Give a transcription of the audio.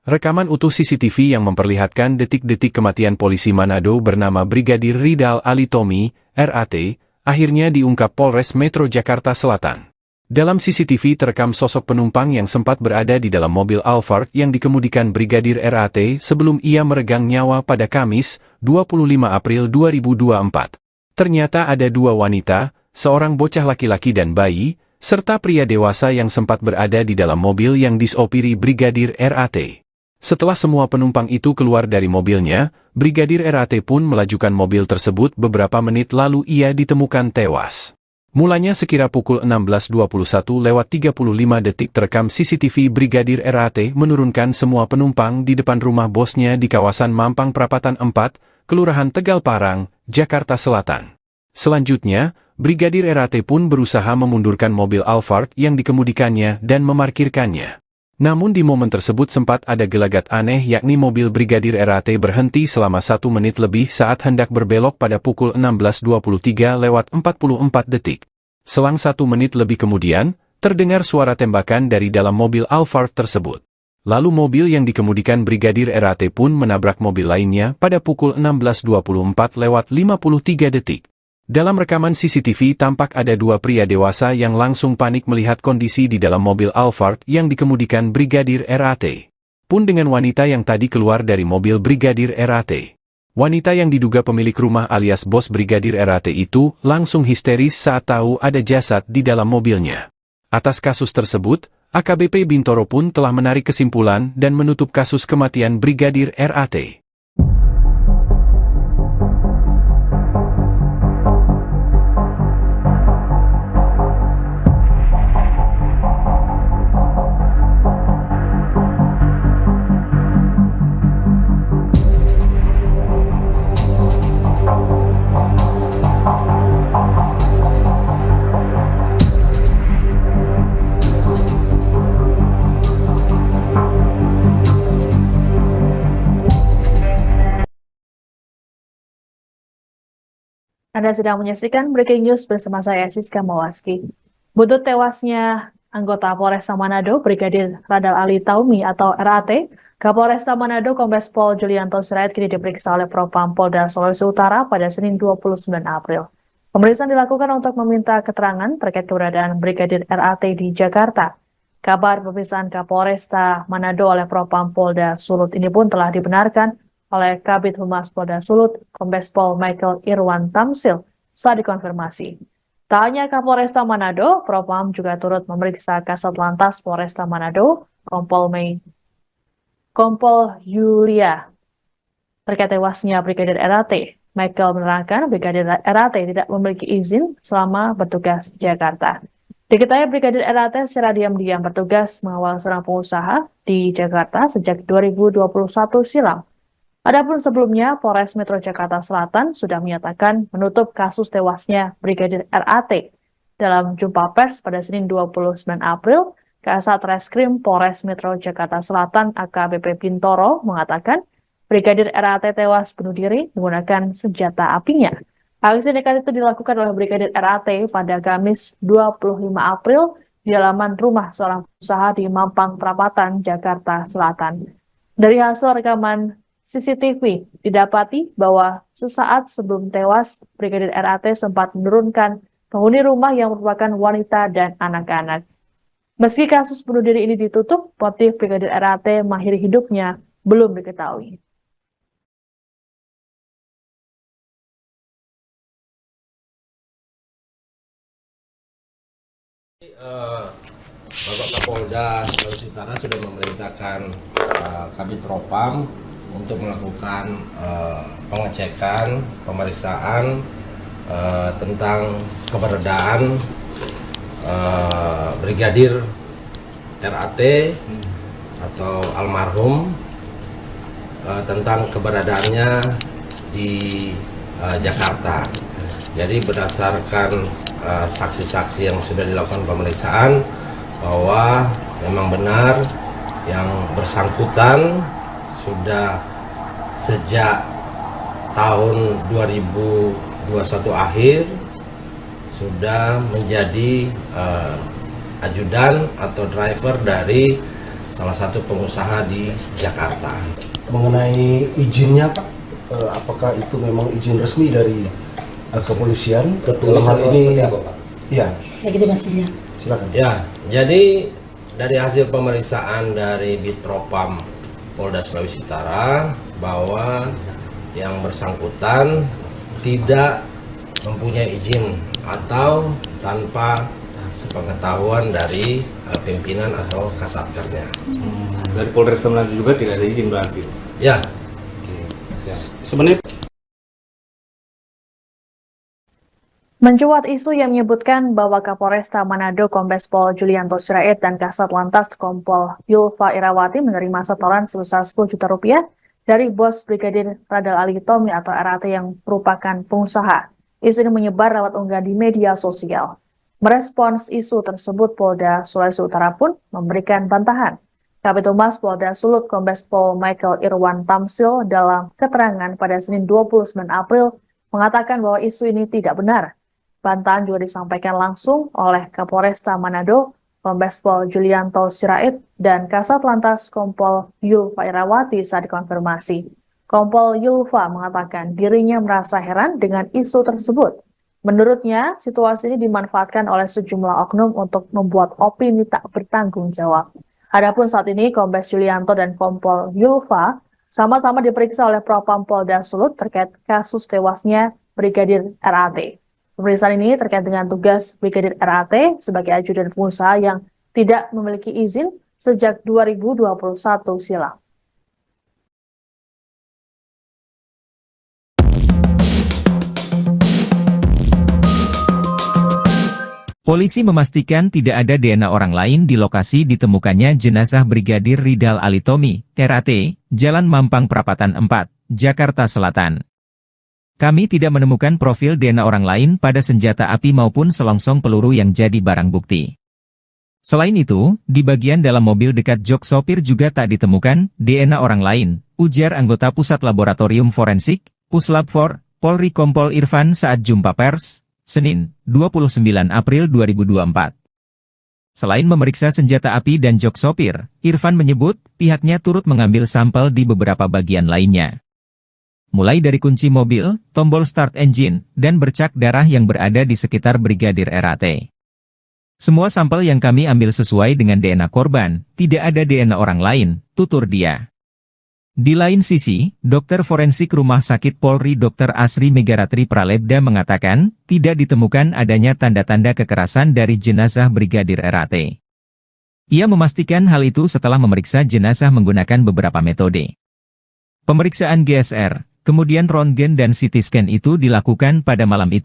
Rekaman utuh CCTV yang memperlihatkan detik-detik kematian polisi Manado bernama Brigadir Ridal Ali Tommy, RAT, akhirnya diungkap Polres Metro Jakarta Selatan. Dalam CCTV terekam sosok penumpang yang sempat berada di dalam mobil Alphard yang dikemudikan Brigadir RAT sebelum ia meregang nyawa pada Kamis, 25 April 2024. Ternyata ada dua wanita, seorang bocah laki-laki dan bayi, serta pria dewasa yang sempat berada di dalam mobil yang disopiri Brigadir RAT. Setelah semua penumpang itu keluar dari mobilnya, Brigadir RAT pun melajukan mobil tersebut beberapa menit lalu ia ditemukan tewas. Mulanya sekira pukul 16.21:35 terekam CCTV Brigadir RAT menurunkan semua penumpang di depan rumah bosnya di kawasan Mampang Perapatan 4, Kelurahan Tegal Parang, Jakarta Selatan. Selanjutnya, Brigadir RAT pun berusaha memundurkan mobil Alphard yang dikemudikannya dan memarkirkannya. Namun di momen tersebut sempat ada gelagat aneh yakni mobil Brigadir RAT berhenti selama 1 menit lebih saat hendak berbelok pada pukul 16.23:44. Selang 1 menit lebih kemudian, terdengar suara tembakan dari dalam mobil Alphard tersebut. Lalu mobil yang dikemudikan Brigadir RAT pun menabrak mobil lainnya pada pukul 16.24:53. Dalam rekaman CCTV tampak ada dua pria dewasa yang langsung panik melihat kondisi di dalam mobil Alphard yang dikemudikan Brigadir RAT. Pun dengan wanita yang tadi keluar dari mobil Brigadir RAT. Wanita yang diduga pemilik rumah alias bos Brigadir RAT itu langsung histeris saat tahu ada jasad di dalam mobilnya. Atas kasus tersebut, AKBP Bintoro pun telah menarik kesimpulan dan menutup kasus kematian Brigadir RAT. Anda sedang menyaksikan Breaking News bersama saya, Siska Mawaski. Buntut tewasnya anggota Polresta Manado, Brigadir Ridal Ali Tommy atau RAT, Kapolresta Manado Kombes Pol Julianto Sirait kini diperiksa oleh Propam Polda Sulawesi Utara pada Senin 29 April. Pemeriksaan dilakukan untuk meminta keterangan terkait keberadaan Brigadir RAT di Jakarta. Kabar pemeriksaan Kapolresta Manado oleh Propam Polda Sulut ini pun telah dibenarkan oleh Kabid Humas Polda Sulut, Kombes Pol Michael Irwan Tamsil, saat dikonfirmasi. Tak hanya Kapolresta Manado, Propam juga turut memeriksa Kasat Lantas Polresta Manado, Kompol Yulia, terkait tewasnya Brigadir RAT. Michael menerangkan Brigadir RAT tidak memiliki izin selama bertugas di Jakarta. Diketahui Brigadir RAT secara diam-diam bertugas mengawal seorang pengusaha di Jakarta sejak 2021 silam. Adapun sebelumnya, Polres Metro Jakarta Selatan sudah menyatakan menutup kasus tewasnya Brigadir RAT. Dalam jumpa pers pada Senin 29 April, Kasat Reskrim Polres Metro Jakarta Selatan AKBP Bintoro mengatakan Brigadir RAT tewas bunuh diri menggunakan senjata apinya. Aksi nekat itu dilakukan oleh Brigadir RAT pada Kamis 25 April di halaman rumah seorang pengusaha di Mampang Perapatan, Jakarta Selatan. Dari hasil rekaman CCTV didapati bahwa sesaat sebelum tewas, Brigadir RAT sempat menurunkan penghuni rumah yang merupakan wanita dan anak-anak. Meski kasus bunuh diri ini ditutup, motif Brigadir RAT mengakhiri hidupnya belum diketahui. Bapak Kapolda Sulawesi Utara sudah memerintahkan Kabid Propam untuk melakukan pengecekan, pemeriksaan tentang keberadaan Brigadir RAT atau almarhum, tentang keberadaannya di Jakarta. Jadi berdasarkan saksi-saksi yang sudah dilakukan pemeriksaan bahwa memang benar yang bersangkutan sudah sejak tahun 2021 akhir sudah menjadi ajudan atau driver dari salah satu pengusaha di Jakarta. Mengenai izinnya Pak, apakah itu memang izin resmi dari kepolisian? Dalam hal ini, ya. Silakan. Ya, jadi dari hasil pemeriksaan dari Bitpropam Polda Sulawesi Utara bahwa yang bersangkutan tidak mempunyai izin atau tanpa sepengetahuan dari pimpinan atau kasatkernya. Dari Polres Manado juga tidak ada izin berarti? Ya. Sebenarnya Mencuat isu yang menyebutkan bahwa Kapolresta Manado Kombes Pol Julianto Sirait dan Kasat Lantas Kompol Yulfa Irawati menerima setoran sebesar 10 juta rupiah dari bos Brigadir Radal Alitomi atau RAT yang merupakan pengusaha. Isu ini menyebar lewat unggahan di media sosial. Merespons isu tersebut, Polda Sulawesi Utara pun memberikan bantahan. Kabid Humas Polda Sulut Kombes Pol Michael Irwan Tamsil dalam keterangan pada Senin 29 April mengatakan bahwa isu ini tidak benar. Bantahan juga disampaikan langsung oleh Kapolresta Manado, Kombes Pol Julianto Sirait, dan Kasat Lantas Kompol Yulfa Irawati saat dikonfirmasi. Kompol Yulfa mengatakan dirinya merasa heran dengan isu tersebut. Menurutnya, situasi ini dimanfaatkan oleh sejumlah oknum untuk membuat opini tak bertanggung jawab. Adapun saat ini, Kombes Julianto dan Kompol Yulfa sama-sama diperiksa oleh Propam Polda Sulut terkait kasus tewasnya Brigadir RAT. Pemeriksaan ini terkait dengan tugas Brigadir RAT sebagai ajudan pengusaha yang tidak memiliki izin sejak 2021 silam. Polisi memastikan tidak ada DNA orang lain di lokasi ditemukannya jenazah Brigadir Ridal Alitomi, RAT, Jalan Mampang Perapatan 4, Jakarta Selatan. Kami tidak menemukan profil DNA orang lain pada senjata api maupun selongsong peluru yang jadi barang bukti. Selain itu, di bagian dalam mobil dekat jok sopir juga tak ditemukan DNA orang lain, ujar anggota Pusat Laboratorium Forensik, Puslab 4, Polri Kompol Irfan saat jumpa pers, Senin, 29 April 2024. Selain memeriksa senjata api dan jok sopir, Irfan menyebut pihaknya turut mengambil sampel di beberapa bagian lainnya. Mulai dari kunci mobil, tombol start engine, dan bercak darah yang berada di sekitar Brigadir RAT. Semua sampel yang kami ambil sesuai dengan DNA korban, tidak ada DNA orang lain, tutur dia. Di lain sisi, dokter forensik Rumah Sakit Polri Dr. Asri Megaratri Pralebda mengatakan, tidak ditemukan adanya tanda-tanda kekerasan dari jenazah Brigadir RAT. Ia memastikan hal itu setelah memeriksa jenazah menggunakan beberapa metode. Pemeriksaan GSR, kemudian röntgen dan CT scan itu dilakukan pada malam itu.